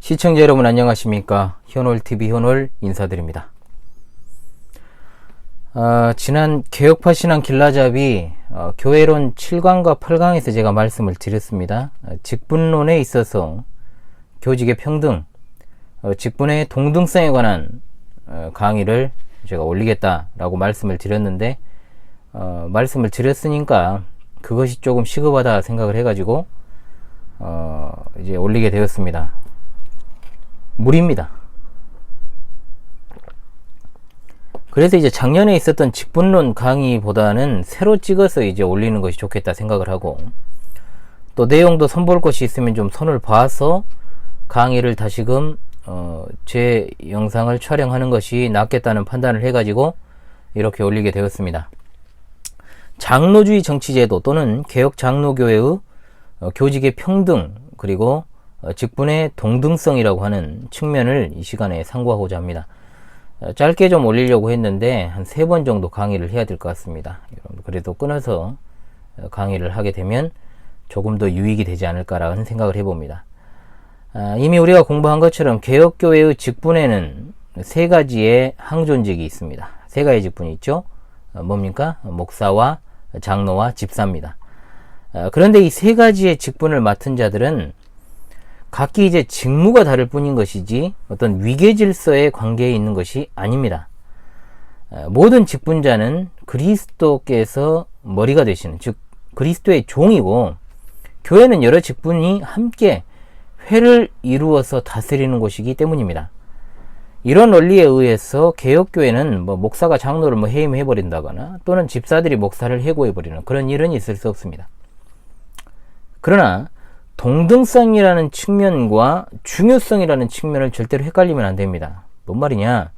시청자 여러분 안녕하십니까? 현올TV 현올 인사드립니다. 지난 개혁파 신앙 길라잡이 교회론 7강과 8강에서 제가 말씀을 드렸습니다. 직분론에 있어서 교직의 평등, 직분의 동등성에 관한 강의를 제가 올리겠다라고 말씀을 드렸는데 말씀을 드렸으니까 그것이 조금 시급하다 생각을 해가지고 이제 올리게 되었습니다. 무리입니다. 그래서 이제 작년에 있었던 직분론 강의보다는 새로 찍어서 이제 올리는 것이 좋겠다 생각을 하고, 또 내용도 선볼 것이 있으면 좀 손을 봐서 강의를 다시금 제 영상을 촬영하는 것이 낫겠다는 판단을 해가지고 이렇게 올리게 되었습니다. 장로주의 정치제도 또는 개혁 장로교회의 교직의 평등, 그리고 직분의 동등성이라고 하는 측면을 이 시간에 상고하고자 합니다. 짧게 좀 올리려고 했는데 한 3번 정도 강의를 해야 될 것 같습니다. 그래도 끊어서 강의를 하게 되면 조금 더 유익이 되지 않을까라는 생각을 해봅니다. 이미 우리가 공부한 것처럼 개혁교회의 직분에는 3가지의 항존직이 있습니다. 3가지 직분이 있죠. 뭡니까? 목사와 장로와 집사입니다. 그런데 이 3가지의 직분을 맡은 자들은 각기 이제 직무가 다를 뿐인 것이지 어떤 위계질서의 관계에 있는 것이 아닙니다. 모든 직분자는 그리스도께서 머리가 되시는, 즉 그리스도의 종이고, 교회는 여러 직분이 함께 회를 이루어서 다스리는 곳이기 때문입니다. 이런 원리에 의해서 개혁교회는 목사가 장로를 해임해버린다거나 또는 집사들이 목사를 해고해버리는 그런 일은 있을 수 없습니다. 그러나 동등성이라는 측면과 중요성이라는 측면을 절대로 헷갈리면 안 됩니다. 뭔 말이냐?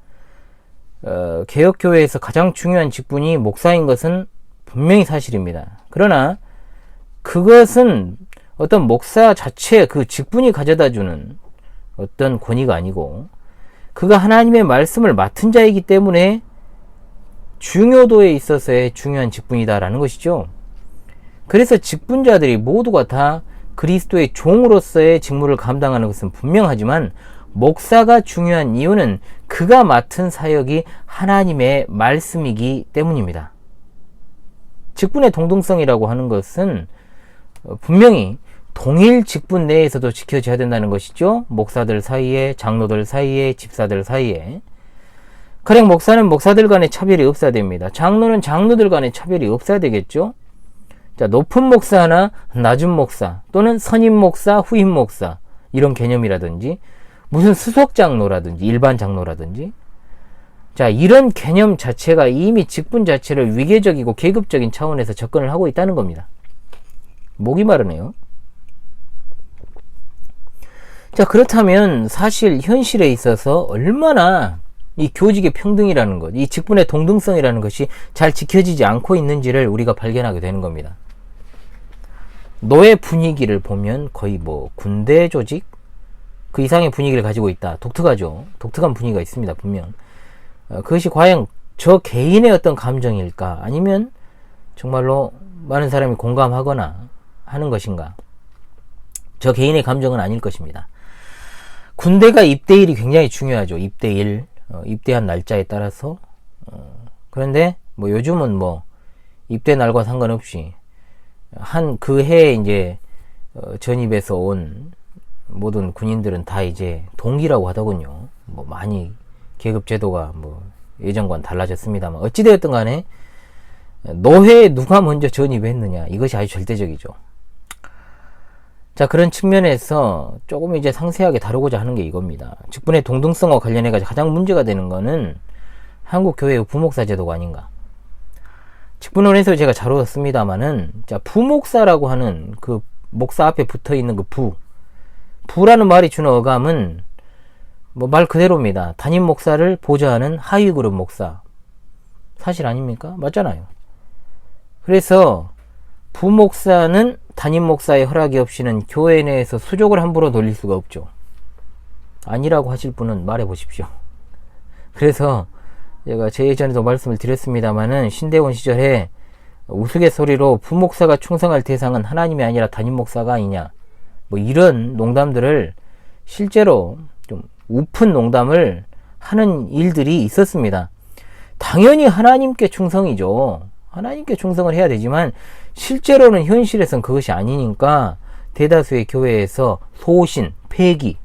개혁교회에서 가장 중요한 직분이 목사인 것은 분명히 사실입니다. 그러나 그것은 어떤 목사 자체 그 직분이 가져다주는 어떤 권위가 아니고, 그가 하나님의 말씀을 맡은 자이기 때문에 중요도에 있어서의 중요한 직분이다라는 것이죠. 그래서 직분자들이 모두가 다 그리스도의 종으로서의 직무를 감당하는 것은 분명하지만, 목사가 중요한 이유는 그가 맡은 사역이 하나님의 말씀이기 때문입니다. 직분의 동등성이라고 하는 것은 분명히 동일 직분 내에서도 지켜져야 된다는 것이죠. 목사들 사이에, 장로들 사이에, 집사들 사이에. 가령 목사는 목사들 간의 차별이 없어야 됩니다. 장로는 장로들 간의 차별이 없어야 되겠죠. 자, 높은 목사나 낮은 목사, 또는 선임 목사, 후임 목사, 이런 개념이라든지, 무슨 수석 장로라든지 일반 장로라든지, 자, 이런 개념 자체가 이미 직분 자체를 위계적이고 계급적인 차원에서 접근을 하고 있다는 겁니다. 목이 마르네요. 자, 그렇다면 사실 현실에 있어서 얼마나 이 교직의 평등이라는 것, 이 직분의 동등성이라는 것이 잘 지켜지지 않고 있는지를 우리가 발견하게 되는 겁니다. 노예 분위기를 보면 거의 군대 조직 그 이상의 분위기를 가지고 있다. 독특하죠. 독특한 분위기가 있습니다. 분명. 그것이 과연 저 개인의 어떤 감정일까, 아니면 정말로 많은 사람이 공감하거나 하는 것인가? 저 개인의 감정은 아닐 것입니다. 군대가 입대일이 굉장히 중요하죠. 입대일, 입대한 날짜에 따라서. 그런데 요즘은 입대 날과 상관없이 한 그 해에 이제 전입해서 온 모든 군인들은 다 이제 동기라고 하더군요. 많이 계급 제도가 예전과는 달라졌습니다만, 어찌되었든 간에 노회에 누가 먼저 전입했느냐, 이것이 아주 절대적이죠. 자, 그런 측면에서 조금 이제 상세하게 다루고자 하는 게 이겁니다. 직분의 동등성과 관련해가지고 가장 문제가 되는 거는 한국 교회의 부목사 제도가 아닌가. 직분론에서 제가 잘 얻었습니다만은, 자, 부목사라고 하는 그 목사 앞에 붙어 있는 그 부라는 말이 주는 어감은 말 그대로입니다. 담임 목사를 보좌하는 하위 그룹 목사. 사실 아닙니까? 맞잖아요. 그래서 부목사는 담임 목사의 허락이 없이는 교회 내에서 수족을 함부로 돌릴 수가 없죠. 아니라고 하실 분은 말해 보십시오. 그래서 제가 제 예전에도 말씀을 드렸습니다마는 신대원 시절에 우스갯소리로 부목사가 충성할 대상은 하나님이 아니라 담임 목사가 아니냐, 이런 농담들을 실제로 좀 우픈 농담을 하는 일들이 있었습니다. 당연히 하나님께 충성이죠. 하나님께 충성을 해야 되지만 실제로는 현실에선 그것이 아니니까 대다수의 교회에서 소신, 폐기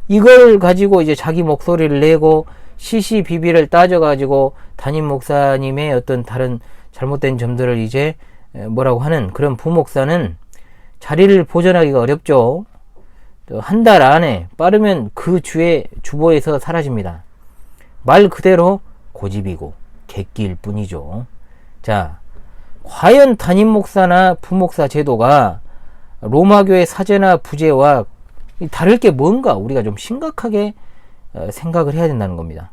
이걸 가지고 이제 자기 목소리를 내고 시시비비를 따져가지고 담임 목사님의 어떤 다른 잘못된 점들을 이제 뭐라고 하는 그런 부목사는 자리를 보존하기가 어렵죠. 한 달 안에 빠르면 그 주보에서 사라집니다. 말 그대로 고집이고 객기일 뿐이죠. 자, 과연 담임 목사나 부목사 제도가 로마교회 사제나 부제와 다를 게 뭔가 우리가 좀 심각하게 생각을 해야 된다는 겁니다.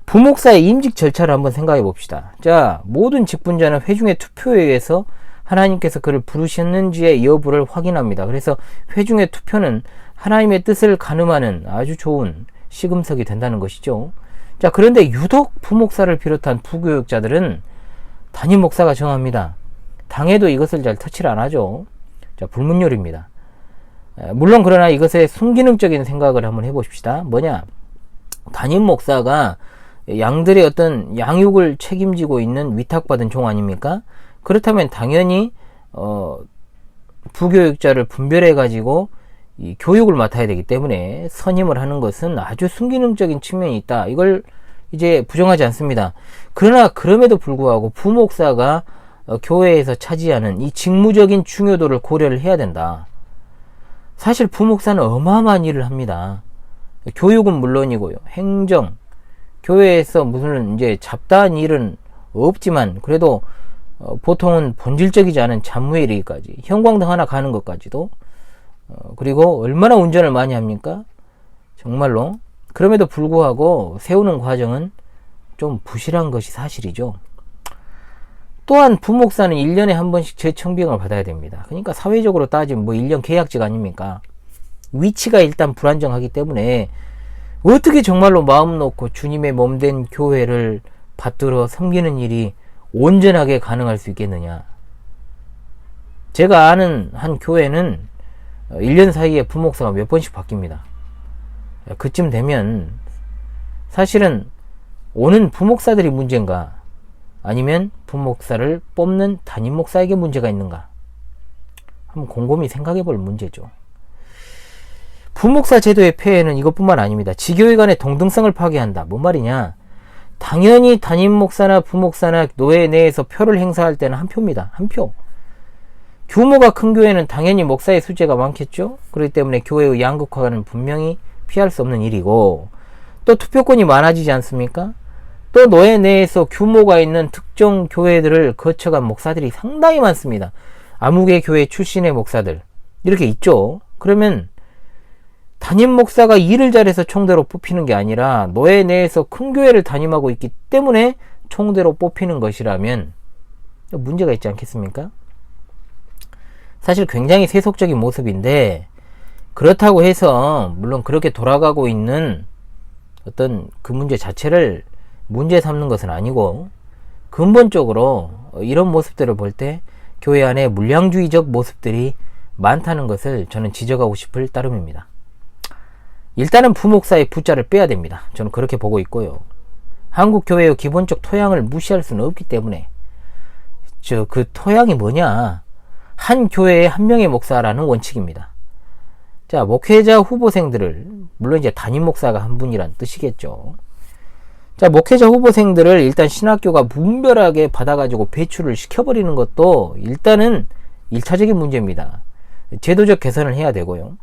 부목사의 임직 절차를 한번 생각해 봅시다. 자, 모든 직분자는 회중의 투표에 의해서 하나님께서 그를 부르셨는지의 여부를 확인합니다. 그래서 회중의 투표는 하나님의 뜻을 가늠하는 아주 좋은 시금석이 된다는 것이죠. 자, 그런데 유독 부목사를 비롯한 부교육자들은 담임 목사가 정합니다. 당에도 이것을 잘 터치를 안 하죠. 자, 불문율입니다. 물론 그러나 이것의 순기능적인 생각을 한번 해보십시다. 뭐냐? 담임 목사가 양들의 어떤 양육을 책임지고 있는 위탁받은 종 아닙니까? 그렇다면 당연히 부교육자를 분별해 가지고 이 교육을 맡아야 되기 때문에 선임을 하는 것은 아주 순기능적인 측면이 있다. 이걸 이제 부정하지 않습니다. 그러나 그럼에도 불구하고 부목사가 교회에서 차지하는 이 직무적인 중요도를 고려를 해야 된다. 사실 부목사는 어마어마한 일을 합니다. 교육은 물론이고요. 행정, 교회에서 무슨 이제 잡다한 일은 없지만 그래도 보통은 본질적이지 않은 잡무에 이르기까지 형광등 하나 가는 것까지도 그리고 얼마나 운전을 많이 합니까? 정말로. 그럼에도 불구하고 세우는 과정은 좀 부실한 것이 사실이죠. 또한 부목사는 1년에 한 번씩 재청빙을 받아야 됩니다. 그러니까 사회적으로 따지면 뭐 1년 계약직 아닙니까? 위치가 일단 불안정하기 때문에 어떻게 정말로 마음 놓고 주님의 몸된 교회를 받들어 섬기는 일이 온전하게 가능할 수 있겠느냐. 제가 아는 한 교회는 1년 사이에 부목사가 몇 번씩 바뀝니다. 그쯤 되면 사실은 오는 부목사들이 문제인가 아니면 부목사를 뽑는 담임 목사에게 문제가 있는가 한번 곰곰이 생각해 볼 문제죠. 부목사 제도의 폐해는 이것뿐만 아닙니다. 지교회 간의 동등성을 파괴한다. 뭔 말이냐? 당연히 담임 목사나 부목사나 노회 내에서 표를 행사할 때는 한 표입니다. 한 표. 규모가 큰 교회는 당연히 목사의 수재가 많겠죠. 그렇기 때문에 교회의 양극화는 분명히 피할 수 없는 일이고 또 투표권이 많아지지 않습니까? 또 노회 내에서 규모가 있는 특정 교회들을 거쳐간 목사들이 상당히 많습니다. 아무개 교회 출신의 목사들 이렇게 있죠. 그러면 담임 목사가 일을 잘해서 총대로 뽑히는 게 아니라 노회 내에서 큰 교회를 담임하고 있기 때문에 총대로 뽑히는 것이라면 문제가 있지 않겠습니까? 사실 굉장히 세속적인 모습인데 그렇다고 해서 물론 그렇게 돌아가고 있는 어떤 그 문제 자체를 문제 삼는 것은 아니고 근본적으로 이런 모습들을 볼 때 교회 안에 물량주의적 모습들이 많다는 것을 저는 지적하고 싶을 따름입니다. 일단은 부목사의 부자를 빼야 됩니다. 저는 그렇게 보고 있고요. 한국 교회의 기본적 토양을 무시할 수는 없기 때문에 그 토양이 뭐냐? 한 교회에 한 명의 목사라는 원칙입니다. 자, 목회자 후보생들을 물론 이제 담임 목사가 한 분이란 뜻이겠죠. 자, 목회자 후보생들을 일단 신학교가 문별하게 받아가지고 배출을 시켜버리는 것도 일단은 1차적인 문제입니다. 제도적 개선을 해야 되고요.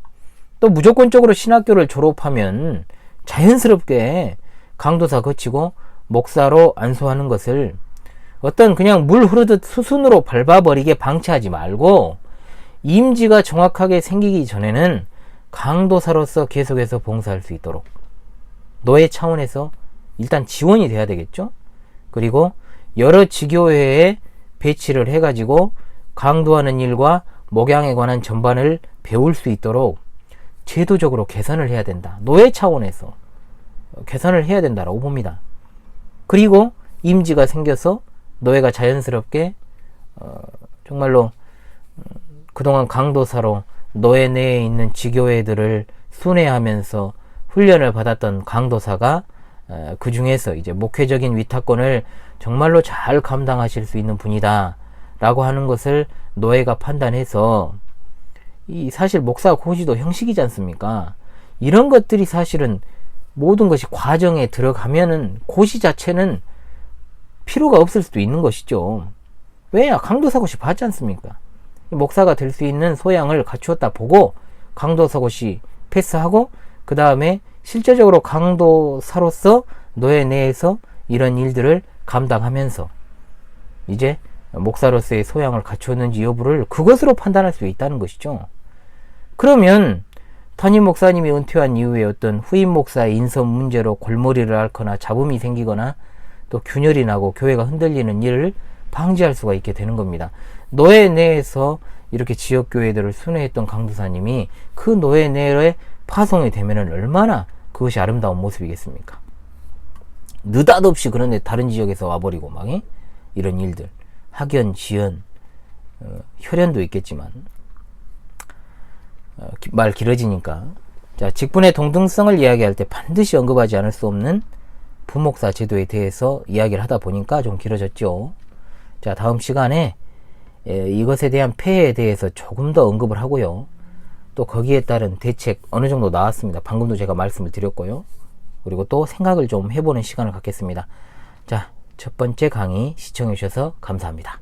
또 무조건적으로 신학교를 졸업하면 자연스럽게 강도사 거치고 목사로 안수하는 것을 어떤 그냥 물 흐르듯 수순으로 밟아버리게 방치하지 말고 임지가 정확하게 생기기 전에는 강도사로서 계속해서 봉사할 수 있도록 노예 차원에서 일단 지원이 돼야 되겠죠. 그리고 여러 지교회에 배치를 해가지고 강도하는 일과 목양에 관한 전반을 배울 수 있도록 제도적으로 개선을 해야 된다. 노예 차원에서 개선을 해야 된다라고 봅니다. 그리고 임지가 생겨서 노예가 자연스럽게 정말로 그동안 강도사로 노예 내에 있는 지교회들을 순회하면서 훈련을 받았던 강도사가 그 중에서 이제 목회적인 위탁권을 정말로 잘 감당하실 수 있는 분이다 라고 하는 것을 노예가 판단해서, 이 사실 목사 고시도 형식이지 않습니까? 이런 것들이 사실은 모든 것이 과정에 들어가면은 고시 자체는 필요가 없을 수도 있는 것이죠. 왜냐? 강도사 고시 받지 않습니까? 목사가 될 수 있는 소양을 갖추었다 보고 강도사 고시 패스하고, 그 다음에 실제적으로 강도사로서 노예 내에서 이런 일들을 감당하면서 이제 목사로서의 소양을 갖추었는지 여부를 그것으로 판단할 수 있다는 것이죠. 그러면 담임 목사님이 은퇴한 이후에 어떤 후임 목사의 인선 문제로 골머리를 앓거나 잡음이 생기거나 또 균열이 나고 교회가 흔들리는 일을 방지할 수가 있게 되는 겁니다. 노예 내에서 이렇게 지역교회들을 순회했던 강도사님이 그 노예 내에 파송이 되면 얼마나 그것이 아름다운 모습이겠습니까? 느닷없이 그런데 다른 지역에서 와버리고 막 이런 일들, 학연, 지연, 혈연도 있겠지만 말 길어지니까, 자, 직분의 동등성을 이야기할 때 반드시 언급하지 않을 수 없는 부목사 제도에 대해서 이야기를 하다 보니까 좀 길어졌죠. 자, 다음 시간에 이것에 대한 폐해에 대해서 조금 더 언급을 하고요. 또 거기에 따른 대책 어느 정도 나왔습니다. 방금도 제가 말씀을 드렸고요. 그리고 또 생각을 좀 해보는 시간을 갖겠습니다. 자, 첫 번째 강의 시청해 주셔서 감사합니다.